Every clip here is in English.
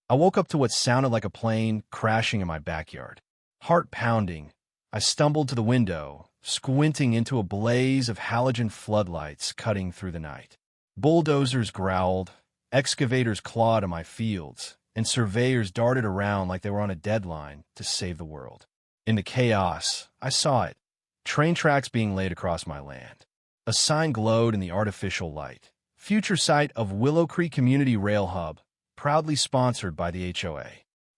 I woke up to what sounded like a plane crashing in my backyard. Heart pounding, I stumbled to the window, squinting into a blaze of halogen floodlights cutting through the night. Bulldozers growled, excavators clawed at my fields, and surveyors darted around like they were on a deadline to save the world. In the chaos, I saw it. Train tracks being laid across my land. A sign glowed in the artificial light. Future site of Willow Creek Community Rail Hub, proudly sponsored by the HOA.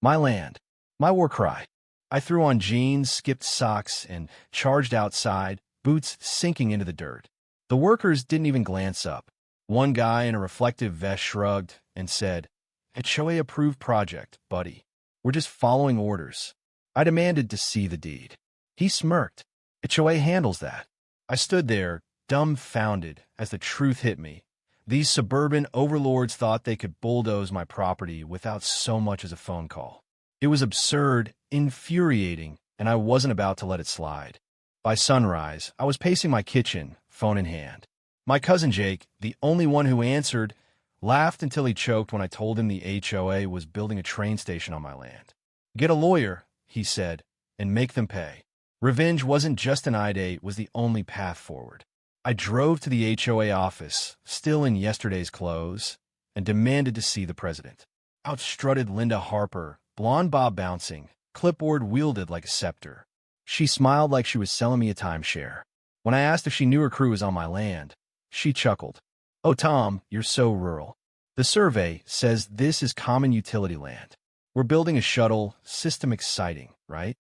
My land. My war cry. I threw on jeans, skipped socks, and charged outside, boots sinking into the dirt. The workers didn't even glance up. One guy in a reflective vest shrugged and said, "HOA-approved project, buddy. We're just following orders." I demanded to see the deed. He smirked. "HOA handles that." I stood there, dumbfounded, as the truth hit me. These suburban overlords thought they could bulldoze my property without so much as a phone call. It was absurd, infuriating, and I wasn't about to let it slide. By sunrise, I was pacing my kitchen, phone in hand. My cousin Jake, the only one who answered, laughed until he choked when I told him the HOA was building a train station on my land. "Get a lawyer," he said, "and make them pay." Revenge wasn't just an idea, it was the only path forward. I drove to the HOA office, still in yesterday's clothes, and demanded to see the president. Out strutted Linda Harper, blonde bob bouncing, clipboard wielded like a scepter. She smiled like she was selling me a timeshare. When I asked if she knew her crew was on my land, she chuckled. "Oh, Tom, you're so rural. The survey says this is common utility land. We're building a shuttle, system exciting, right?"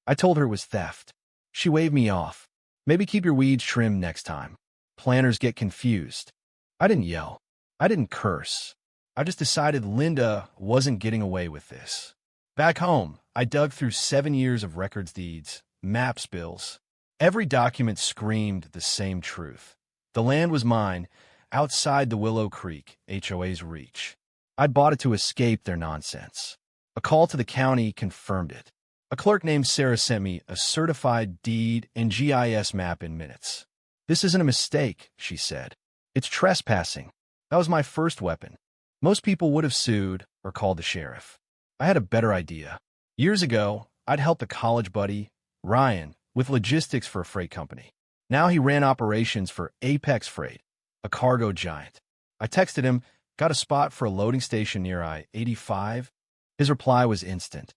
I told her it was theft. She waved me off. "Maybe keep your weeds trimmed next time. Planners get confused." I didn't yell. I didn't curse. I just decided Linda wasn't getting away with this. Back home, I dug through 7 years of records deeds, maps bills. Every document screamed the same truth. The land was mine, outside the Willow Creek HOA's reach. I'd bought it to escape their nonsense. A call to the county confirmed it. A clerk named Sarah sent me a certified deed and GIS map in minutes. "This isn't a mistake," she said. "It's trespassing." That was my first weapon. Most people would have sued or called the sheriff. I had a better idea. Years ago, I'd helped a college buddy, Ryan, with logistics for a freight company. Now he ran operations for Apex Freight, a cargo giant. I texted him, "Got a spot for a loading station near I-85? His reply was instant.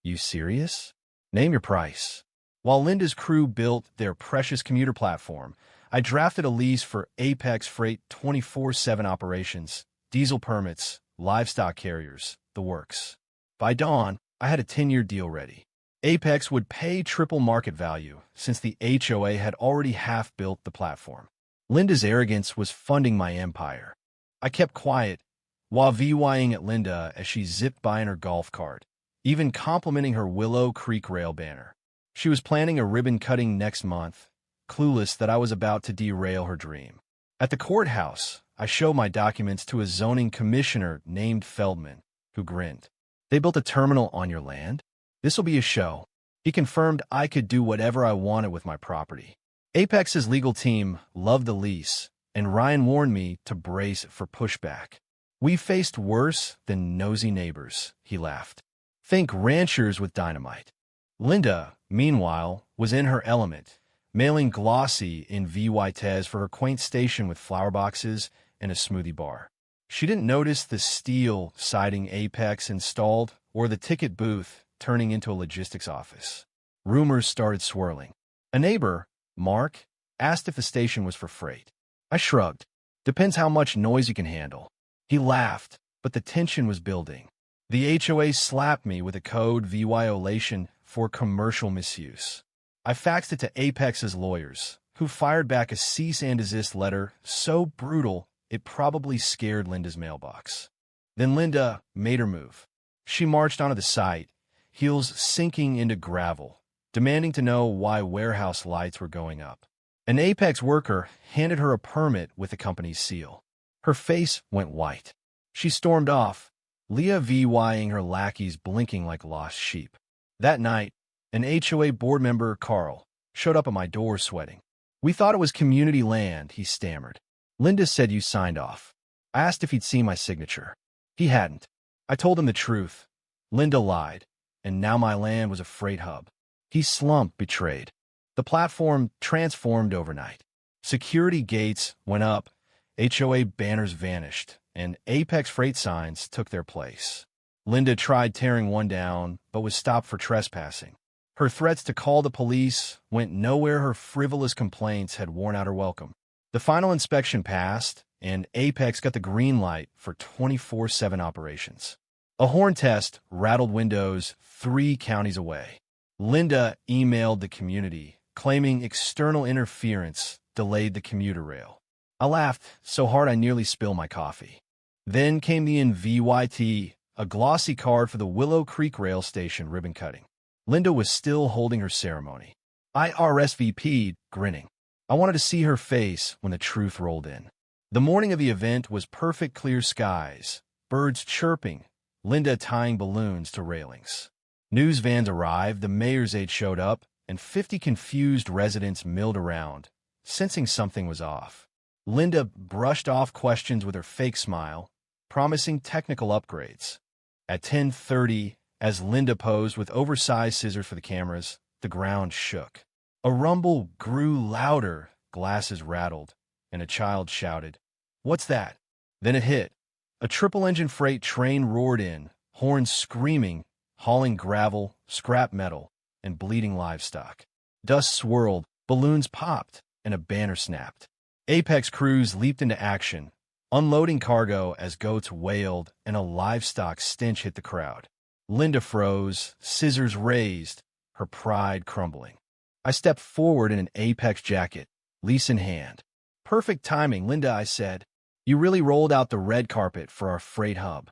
"You serious? Name your price." While Linda's crew built their precious commuter platform, I drafted a lease for Apex Freight 24/7 operations, diesel permits, livestock carriers, the works. By dawn, I had a 10-year deal ready. Apex would pay triple market value since the HOA had already half-built the platform. Linda's arrogance was funding my empire. I kept quiet, while VYing at Linda as she zipped by in her golf cart, even complimenting her Willow Creek Rail banner. She was planning a ribbon cutting next month, clueless that I was about to derail her dream. At the courthouse, I showed my documents to a zoning commissioner named Feldman, who grinned. "They built a terminal on your land? This'll be a show." He confirmed I could do whatever I wanted with my property. Apex's legal team loved the lease, and Ryan warned me to brace for pushback. "We faced worse than nosy neighbors," he laughed. "Think ranchers with dynamite." Linda, meanwhile, was in her element, mailing glossy in VY for her quaint station with flower boxes and a smoothie bar. She didn't notice the steel siding Apex installed or the ticket booth turning into a logistics office. Rumors started swirling. A neighbor, Mark, asked if the station was for freight. I shrugged. "Depends how much noise you can handle." He laughed, but the tension was building. The HOA slapped me with a code violation for commercial misuse. I faxed it to Apex's lawyers, who fired back a cease and desist letter so brutal it probably scared Linda's mailbox. Then Linda made her move. She marched onto the site, heels sinking into gravel, demanding to know why warehouse lights were going up. An Apex worker handed her a permit with the company's seal. Her face went white. She stormed off, Leah VYing her lackeys blinking like lost sheep. That night, an HOA board member, Carl, showed up at my door sweating. "We thought it was community land," he stammered. "Linda said you signed off." I asked if he'd seen my signature. He hadn't. I told him the truth. Linda lied, and now my land was a freight hub. He slumped, betrayed. The platform transformed overnight. Security gates went up, HOA banners vanished, and Apex freight signs took their place. Linda tried tearing one down, but was stopped for trespassing. Her threats to call the police went nowhere. Her frivolous complaints had worn out her welcome. The final inspection passed, and Apex got the green light for 24/7 operations. A horn test rattled windows 3 counties away. Linda emailed the community, claiming external interference delayed the commuter rail. I laughed so hard I nearly spilled my coffee. Then came the INVYT, a glossy card for the Willow Creek Rail Station ribbon cutting. Linda was still holding her ceremony. I RSVP'd, grinning. I wanted to see her face when the truth rolled in. The morning of the event was perfect clear skies, birds chirping, Linda tying balloons to railings. News vans arrived, the mayor's aide showed up, and 50 confused residents milled around, sensing something was off. Linda brushed off questions with her fake smile, promising technical upgrades. At 10:30, as Linda posed with oversized scissors for the cameras, the ground shook. A rumble grew louder, glasses rattled, and a child shouted, "What's that?" Then it hit. A triple-engine freight train roared in, horns screaming, hauling gravel, scrap metal, and bleeding livestock. Dust swirled, balloons popped, and a banner snapped. Apex crews leaped into action, unloading cargo as goats wailed and a livestock stench hit the crowd. Linda froze, scissors raised, her pride crumbling. I stepped forward in an Apex jacket, lease in hand. "Perfect timing, Linda," I said. "You really rolled out the red carpet for our freight hub."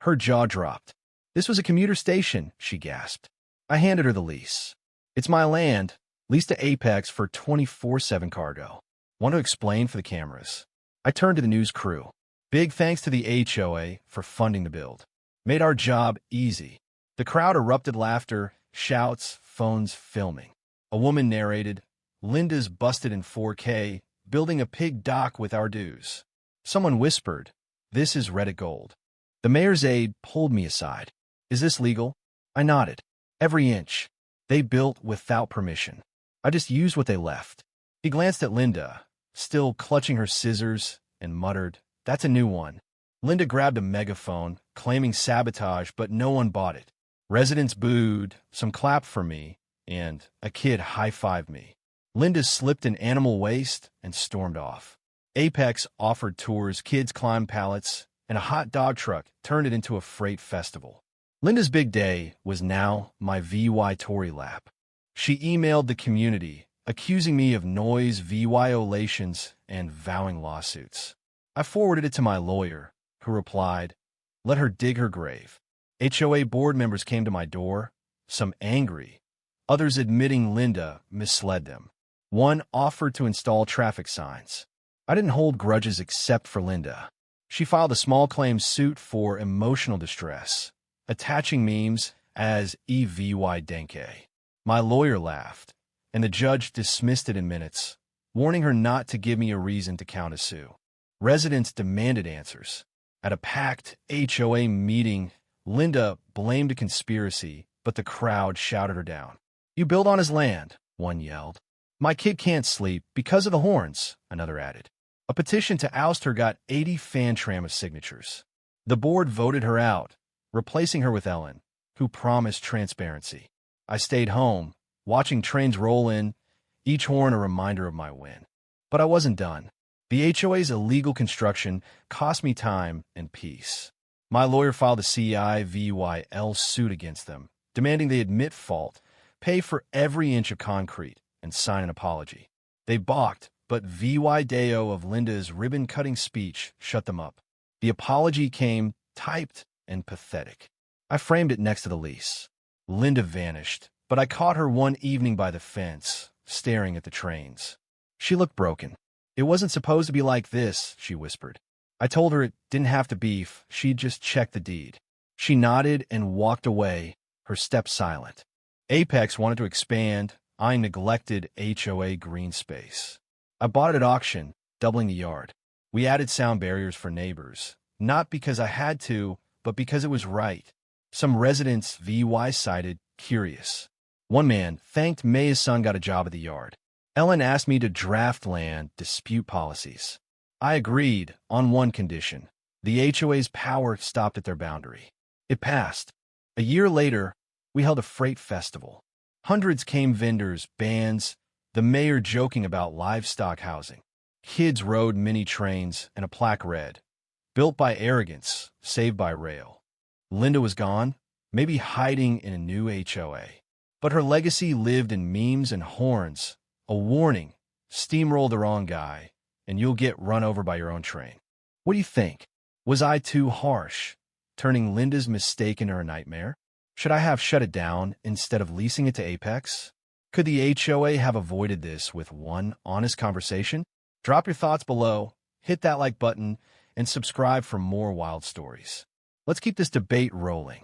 Her jaw dropped. "This was a commuter station," she gasped. I handed her the lease. "It's my land, leased to Apex for 24/7 cargo. Want to explain for the cameras?" I turned to the news crew. "Big thanks to the HOA for funding the build. Made our job easy." The crowd erupted laughter, shouts, phones filming. A woman narrated, "Linda's busted in 4K, building a pig dock with our dues." Someone whispered, "This is Reddit gold." The mayor's aide pulled me aside. "Is this legal?" I nodded. "Every inch. They built without permission. I just used what they left." He glanced at Linda, still clutching her scissors, and muttered, "That's a new one." Linda grabbed a megaphone, claiming sabotage, but no one bought it. Residents booed, some clapped for me, and a kid high-fived me. Linda slipped in animal waste and stormed off. Apex offered tours, kids climbed pallets, and a hot dog truck turned it into a freight festival. Linda's big day was now my VY Tory lap. She emailed the community, accusing me of noise violations and vowing lawsuits. I forwarded it to my lawyer, who replied, "Let her dig her grave." HOA board members came to my door, some angry, others admitting Linda misled them. One offered to install traffic signs. I didn't hold grudges except for Linda. She filed a small claim suit for emotional distress, attaching memes as EVY Denke. My lawyer laughed, and the judge dismissed it in minutes, warning her not to give me a reason to countersue. Residents demanded answers. At a packed HOA meeting, Linda blamed a conspiracy, but the crowd shouted her down. "You build on his land," one yelled. "My kid can't sleep because of the horns," another added. A petition to oust her got 80 fan tram of signatures. The board voted her out, replacing her with Ellen, who promised transparency. I stayed home, watching trains roll in, each horn a reminder of my win. But I wasn't done. The HOA's illegal construction cost me time and peace. My lawyer filed a CIVYL suit against them, demanding they admit fault, pay for every inch of concrete, and sign an apology. They balked, but VY Deo of Linda's ribbon-cutting speech shut them up. The apology came typed and pathetic. I framed it next to the lease. Linda vanished, but I caught her one evening by the fence, staring at the trains. She looked broken. "It wasn't supposed to be like this," she whispered. I told her it didn't have to be, she'd just check the deed. She nodded and walked away, her step silent. Apex wanted to expand, I neglected HOA green space. I bought it at auction, doubling the yard. We added sound barriers for neighbors, not because I had to, but because it was right. Some residents VY cited curious. One man thanked May his son got a job at the yard. Ellen asked me to draft land dispute policies. I agreed on one condition. The HOA's power stopped at their boundary. It passed. A year later, we held a freight festival. Hundreds came, vendors, bands, the mayor joking about livestock housing. Kids rode mini trains and a plaque read, "Built by arrogance, saved by rail." Linda was gone, maybe hiding in a new HOA. But her legacy lived in memes and horns, a warning, steamroll the wrong guy, and you'll get run over by your own train. What do you think? Was I too harsh, turning Linda's mistake into a nightmare? Should I have shut it down instead of leasing it to Apex? Could the HOA have avoided this with one honest conversation? Drop your thoughts below, hit that like button, and subscribe for more wild stories. Let's keep this debate rolling.